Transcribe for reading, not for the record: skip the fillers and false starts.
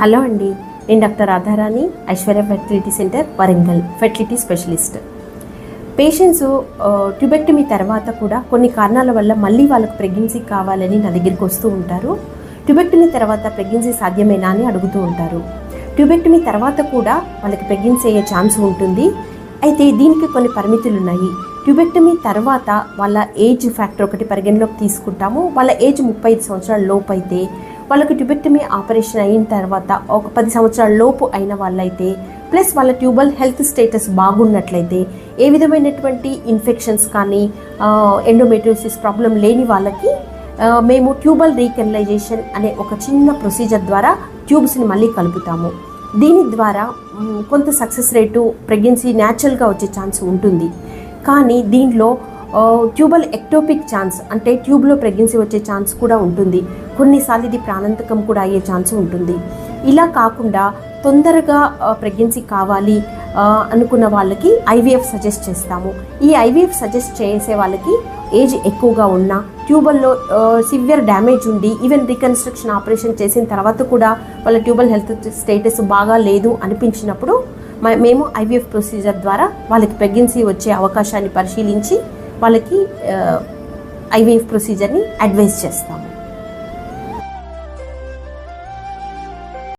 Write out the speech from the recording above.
Hello అండి, నేను doctor Radharani, Aishwarya fertility centre, Warangal, fertility specialist. Patients tubectomy తర్వాత కూడా కొన్ని కారణాల వల్ల మళ్ళీ వాళ్ళకు ప్రెగ్నెన్సీ కావాలని నా దగ్గరికి వస్తూ ఉంటారు. ట్యూబెక్టమీ తర్వాత ప్రెగ్నెన్సీ సాధ్యమేనా అని అడుగుతూ ఉంటారు. ట్యూబెక్టమీ తర్వాత కూడా వాళ్ళకి ప్రెగ్నెన్సీ అయ్యే ఛాన్స్ ఉంటుంది. అయితే దీనికి కొన్ని పరిమితులు ఉన్నాయి. ట్యూబెక్టమీ తర్వాత వాళ్ళ ఏజ్ ఫ్యాక్టర్ ఒకటి పరిగణలోకి తీసుకుంటాము. వాళ్ళ ఏజ్ 35 సంవత్సరాల లోపు అయితే, వాళ్ళకి ట్యూబెక్టమీ ఆపరేషన్ అయిన తర్వాత ఒక 10 సంవత్సరాల లోపు అయిన వాళ్ళైతే, ప్లస్ వాళ్ళ ట్యూబల్ హెల్త్ స్టేటస్ బాగున్నట్లయితే, ఏ విధమైనటువంటి ఇన్ఫెక్షన్స్ కానీ ఎండోమెట్రియోసిస్ ప్రాబ్లం లేని వాళ్ళకి మేము ట్యూబల్ రీకెనలైజేషన్ అనే ఒక చిన్న ప్రొసీజర్ ద్వారా ట్యూబ్స్ని మళ్ళీ కలుపుతాము. దీని ద్వారా కొంత సక్సెస్ రేటు ప్రెగ్నెన్సీ న్యాచురల్గా వచ్చే ఛాన్స్ ఉంటుంది. కానీ దీనిలో ట్యూబల్ ఎక్టోపిక్ ఛాన్స్, అంటే ట్యూబ్లో ప్రెగ్నెన్సీ వచ్చే ఛాన్స్ కూడా ఉంటుంది. కొన్నిసార్లు ఇది ప్రాణాంతకం కూడా అయ్యే ఛాన్స్ ఉంటుంది. ఇలా కాకుండా తొందరగా ప్రెగ్నెన్సీ కావాలి అనుకున్న వాళ్ళకి ఐవీఎఫ్ సజెస్ట్ చేస్తాము. ఈ ఐవీఎఫ్ సజెస్ట్ చేసే వాళ్ళకి ఏజ్ ఎక్కువగా ఉన్న, ట్యూబల్లో సివియర్ డ్యామేజ్ ఉండి, ఈవెన్ రీకన్స్ట్రక్షన్ ఆపరేషన్ చేసిన తర్వాత కూడా వాళ్ళ ట్యూబల్ హెల్త్ స్టేటస్ బాగా లేదు అనిపించినప్పుడు మేము ఐవీఎఫ్ ప్రొసీజర్ ద్వారా వాళ్ళకి ప్రెగ్నెన్సీ వచ్చే అవకాశాన్ని పరిశీలించి వాళ్ళకి ఐవీఎఫ్ ప్రొసీజర్ని అడ్వైజ్ చేస్తాము.